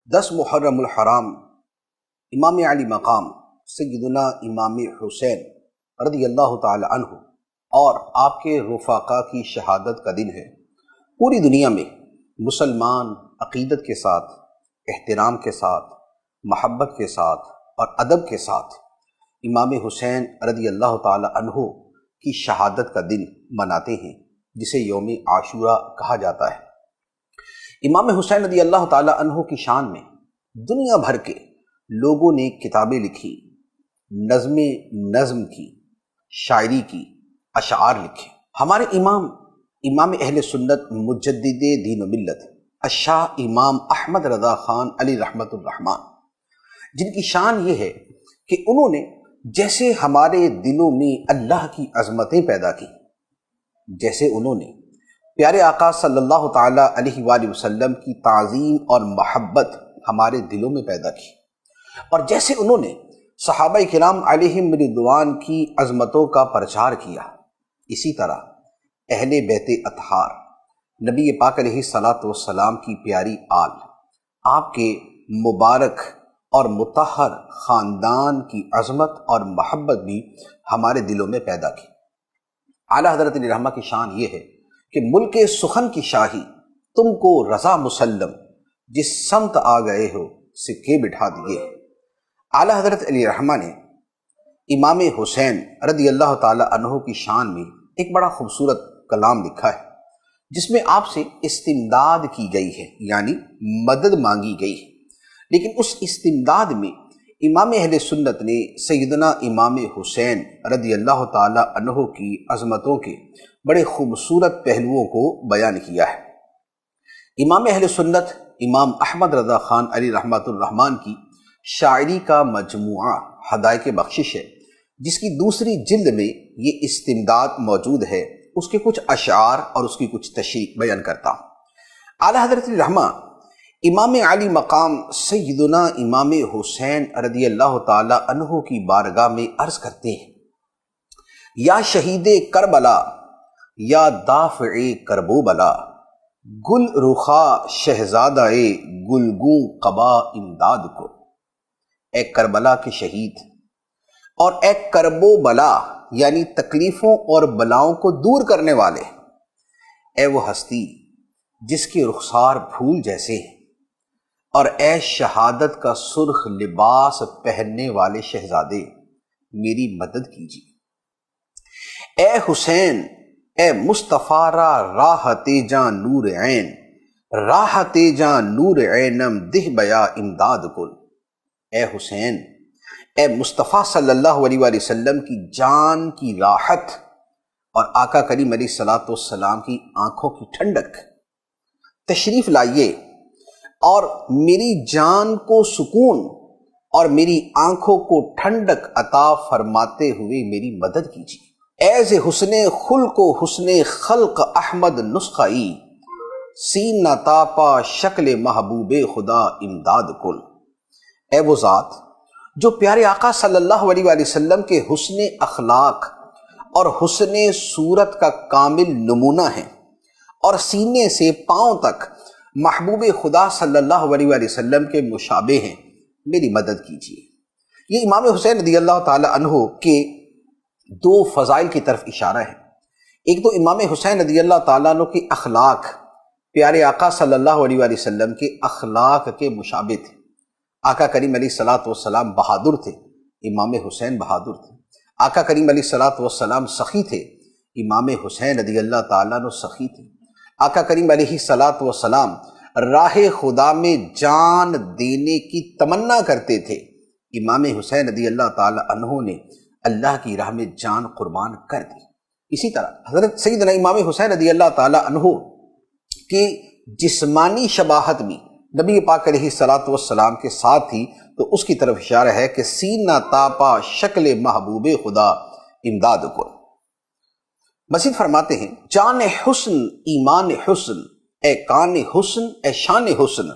10 محرم الحرام امام علی مقام سیدنا امام حسین رضی اللہ تعالی عنہ اور آپ کے رفقا کی شہادت کا دن ہے۔ پوری دنیا میں مسلمان عقیدت کے ساتھ، احترام کے ساتھ، محبت کے ساتھ اور ادب کے ساتھ امام حسین رضی اللہ تعالی عنہ کی شہادت کا دن مناتے ہیں، جسے یوم عاشورہ کہا جاتا ہے۔ امام حسین رضی اللہ تعالی عنہ کی شان میں دنیا بھر کے لوگوں نے کتابیں لکھی، نظم کی، شاعری کی، اشعار لکھے۔ ہمارے امام اہل سنت مجدد دین و ملت الشاہ امام احمد رضا خان علی رحمۃ الرحمان، جن کی شان یہ ہے کہ انہوں نے جیسے ہمارے دلوں میں اللہ کی عظمتیں پیدا کی، جیسے انہوں نے پیارے آقا صلی اللہ تعالی علیہ وآلہ وسلم کی تعظیم اور محبت ہمارے دلوں میں پیدا کی، اور جیسے انہوں نے صحابہ کرام علیہم رضوان کی عظمتوں کا پرچار کیا، اسی طرح اہل بیت اطہار نبی پاک علیہ الصلاۃ والسلام کی پیاری آل، آپ کے مبارک اور مطہر خاندان کی عظمت اور محبت بھی ہمارے دلوں میں پیدا کی۔ اعلیٰ حضرت علی رحمہ کی شان یہ ہے کہ ملک سخن کی شاہی تم کو رضا مسلم، جس سمت آ گئے ہو سکے بٹھا دیے۔ اعلیٰ حضرت علی رحمہ نے امام حسین رضی اللہ تعالی عنہ کی شان میں ایک بڑا خوبصورت کلام لکھا ہے، جس میں آپ سے استمداد کی گئی ہے، یعنی مدد مانگی گئی ہے۔ لیکن اس استمداد میں امام اہل سنت نے سیدنا امام حسین رضی اللہ تعالی عنہ کی عظمتوں کے بڑے خوبصورت پہلوؤں کو بیان کیا ہے۔ امام اہل سنت امام احمد رضا خان علی رحمۃ الرحمان کی شاعری کا مجموعہ ہدایت بخشش ہے، جس کی دوسری جلد میں یہ استمداد موجود ہے۔ اس کے کچھ اشعار اور اس کی کچھ تشریح بیان کرتا ہوں۔ اعلیٰ حضرت رحمہ امام علی مقام سیدنا امام حسین رضی اللہ تعالی عنہ کی بارگاہ میں عرض کرتے ہیں، یا شہید کربلا، یا دافع کربو بلا، گل رخا شہزادہ گلگوں قبا امداد کو۔ اے کربلا کے شہید اور اے کربو بلا، یعنی تکلیفوں اور بلاؤں کو دور کرنے والے، اے وہ ہستی جس کے رخسار پھول جیسے ہیں، اور اے شہادت کا سرخ لباس پہننے والے شہزادے، میری مدد کیجیے۔ اے حسین، اے مصطفیٰ را راحت جاں نور عین، راحت جاں نور عینم دہ بیا امداد کن۔ اے حسین، اے مصطفیٰ صلی اللہ علیہ وآلہ وسلم کی جان کی راحت اور آقا کریم علیہ الصلاۃ والسلام کی آنکھوں کی ٹھنڈک، تشریف لائیے اور میری جان کو سکون اور میری آنکھوں کو ٹھنڈک عطا فرماتے ہوئے میری مدد کیجیے۔ ایز حسن خلق و حسن خلق احمد نسخائی، سین نہ تاپا شکل محبوب خدا امداد کل۔ اے وہ ذات جو پیارے آقا صلی اللہ علیہ وآلہ وسلم کے حسن اخلاق اور حسن صورت کا کامل نمونہ ہے، اور سینے سے پاؤں تک محبوب خدا صلی اللہ علیہ وآلہ وسلم کے مشابہ ہیں، میری مدد کیجیے۔ یہ امام حسین رضی اللہ تعالی عنہ کے دو فضائل کی طرف اشارہ ہے۔ ایک تو امام حسین رضی اللہ تعالیٰ عنہ کے اخلاق پیارے آقا صلی اللہ علیہ وآلہ وسلم کے اخلاق کے مشابہ تھے۔ آقا کریم علیہ الصلاۃ والسلام بہادر تھے، امام حسین بہادر تھے۔ آقا کریم علیہ الصلاۃ والسلام سخی تھے، امام حسین رضی اللہ تعالیٰ عنہ سخی تھے۔ آقا کریم علیہ الصلاۃ والسلام راہ خدا میں جان دینے کی تمنا کرتے تھے، امام حسین رضی اللہ تعالیٰ عنہ نے اللہ کی راہ میں جان قربان کر دی۔ اسی طرح حضرت سیدنا امام حسین رضی اللہ تعالیٰ عنہ کی جسمانی شباہت بھی نبی پاک علیہ الصلاۃ والسلام کے ساتھ تھی، تو اس کی طرف اشارہ ہے کہ سینہ تاپا شکل محبوب خدا امداد کو۔ مزید فرماتے ہیں، جان حسن ایمان حسن، اے کان حسن، اے شان حسن،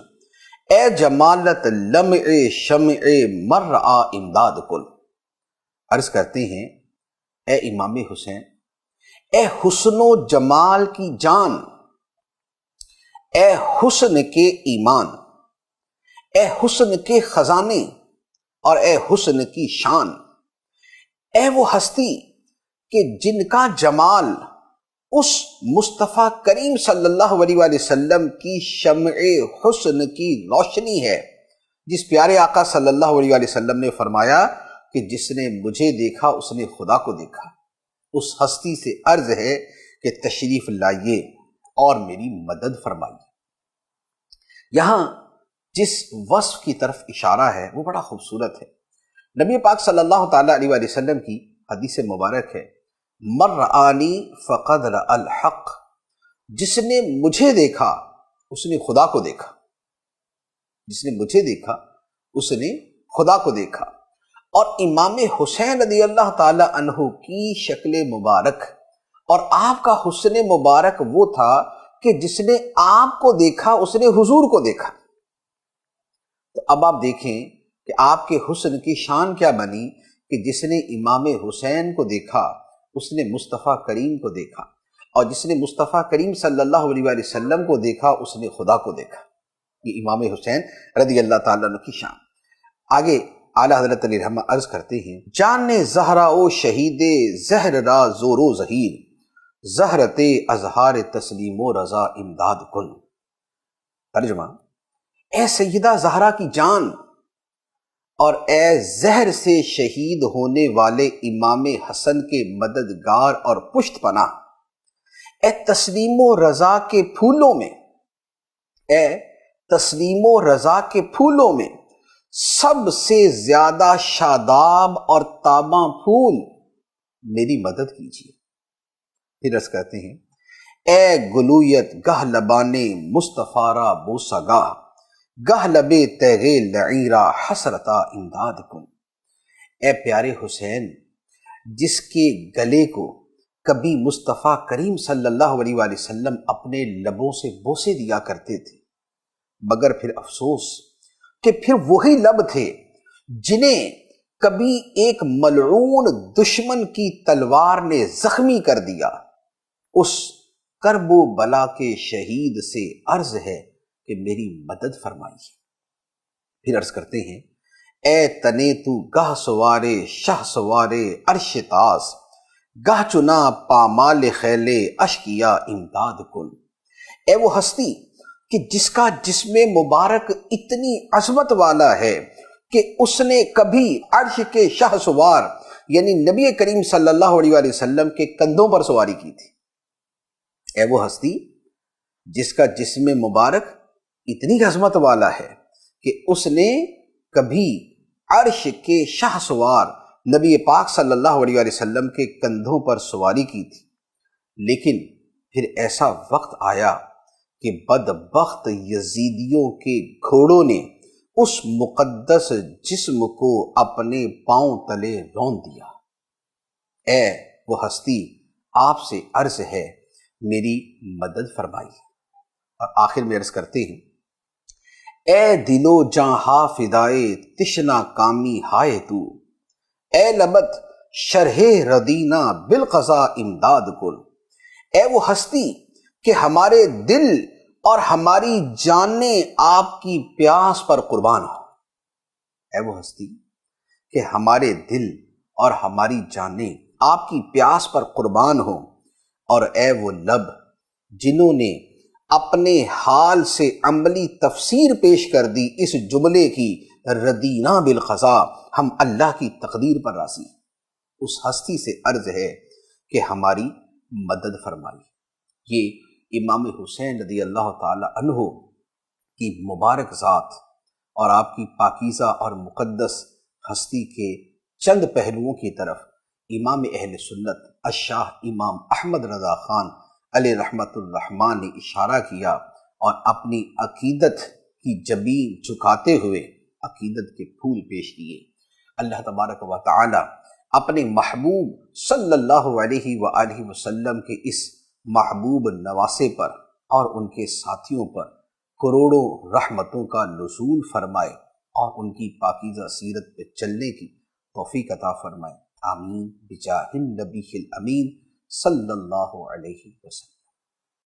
اے جمالت لمع شمع مرآ امداد کل۔ عرض کرتے ہیں، اے امام حسین، اے حسن و جمال کی جان، اے حسن کے ایمان، اے حسن کے خزانے اور اے حسن کی شان، اے وہ ہستی کہ جن کا جمال اس مصطفیٰ کریم صلی اللہ علیہ وآلہ وسلم کی شمع حسن کی روشنی ہے، جس پیارے آقا صلی اللہ علیہ وآلہ وسلم نے فرمایا کہ جس نے مجھے دیکھا اس نے خدا کو دیکھا۔ اس ہستی سے عرض ہے کہ تشریف لائیے اور میری مدد فرمائیے۔ یہاں جس وصف کی طرف اشارہ ہے وہ بڑا خوبصورت ہے۔ نبی پاک صلی اللہ تعالیٰ علیہ وآلہ وسلم کی حدیث مبارک ہے، من رآنی فقد رأى الحق، جس نے مجھے دیکھا اس نے خدا کو دیکھا، جس نے مجھے دیکھا اس نے خدا کو دیکھا۔ اور امام حسین رضی اللہ تعالی عنہ کی شکل مبارک اور آپ کا حسن مبارک وہ تھا کہ جس نے آپ کو دیکھا اس نے حضور کو دیکھا۔ تو اب آپ دیکھیں کہ آپ کے حسن کی شان کیا بنی کہ جس نے امام حسین کو دیکھا اس نے مصطفیٰ کریم کو دیکھا، اور جس نے مصطفیٰ کریم صلی اللہ علیہ وآلہ وسلم کو دیکھا اس نے خدا کو دیکھا۔ یہ امام حسین رضی اللہ تعالیٰ عنہ کی شان۔ آگے اعلیٰ حضرت علیہ الرحمہ عرض کرتے ہیں، جان زہرا او شہید زہر را زور و ظہیر، زہرت اظہار تسلیم و رضا امداد کن۔ ترجمہ، اے سیدہ زہرا کی جان اور اے زہر سے شہید ہونے والے امام حسن کے مددگار اور پشت پناہ، اے تسلیم و رضا کے پھولوں میں، اے تسلیم و رضا کے پھولوں میں سب سے زیادہ شاداب اور تاباں پھول، میری مدد کیجیے۔ پھر عرض کرتے ہیں، اے گلویت گہ لبانے مصطفیٰ را بوسہ گاہ، گہ لبے تیغے لعیرہ حسرتا امداد کن۔ اے پیارے حسین جس کے گلے کو کبھی مصطفیٰ کریم صلی اللہ علیہ وآلہ وسلم اپنے لبوں سے بوسے دیا کرتے تھے، مگر پھر افسوس کہ پھر وہی لب تھے جنہیں کبھی ایک ملعون دشمن کی تلوار نے زخمی کر دیا۔ اس کرب و بلا کے شہید سے عرض ہے کہ میری مدد فرمائیے۔ پھر عرض کرتے ہیں، اے تنے تو گاہ سوارے شاہ سوارے عرش تاز، گاہ چنا پامال خیلے اشکیا امداد کن۔ اے وہ ہستی کہ جس کا جسم مبارک اتنی عظمت والا ہے کہ اس نے کبھی عرش کے شاہ سوار یعنی نبی کریم صلی اللہ علیہ وآلہ وسلم کے کندھوں پر سواری کی تھی۔ اے وہ ہستی جس کا جسم مبارک اتنی عظمت والا ہے کہ اس نے کبھی عرش کے شاہ سوار نبی پاک صلی اللہ علیہ وآلہ وسلم کے کندھوں پر سواری کی تھی، لیکن پھر ایسا وقت آیا کہ بدبخت یزیدیوں کے گھوڑوں نے اس مقدس جسم کو اپنے پاؤں تلے رون دیا۔ اے وہ ہستی آپ سے عرض ہے میری مدد فرمائیے۔ اور آخر میں عرض کرتے ہیں، اے دلو جہاں فدائے تشنا کامی ہائے تو، اے لبت شرح ردینہ بالقضا امداد کن۔ اے وہ ہستی کہ ہمارے دل اور ہماری جانیں آپ کی پیاس پر قربان ہو۔ اے وہ ہستی کہ ہمارے دل اور ہماری جانیں آپ کی پیاس پر قربان ہو، اور اے وہ لب جنہوں نے اپنے حال سے عملی تفسیر پیش کر دی اس جملے کی، ردینہ بالقضا، ہم اللہ کی تقدیر پر راضی، اس ہستی سے عرض ہے کہ ہماری مدد فرمائی۔ یہ امام حسین رضی اللہ تعالی عنہ کی مبارک ذات اور آپ کی پاکیزہ اور مقدس ہستی کے چند پہلوؤں کی طرف امام اہل سنت الشاہ امام احمد رضا خان علیہ رحمت الرحمن نے اشارہ کیا، اور اپنی عقیدت کی جبین جھکاتے ہوئے عقیدت کے پھول پیش کیے۔ اللہ تبارک و تعالی اپنے محبوب صلی اللہ علیہ وآلہ وسلم کے اس محبوب نواسے پر اور ان کے ساتھیوں پر کروڑوں رحمتوں کا نزول فرمائے، اور ان کی پاکیزہ سیرت پہ چلنے کی توفیق عطا فرمائے۔ آمین بجاہ النبی الامین صلی اللہ علیہ وسلم۔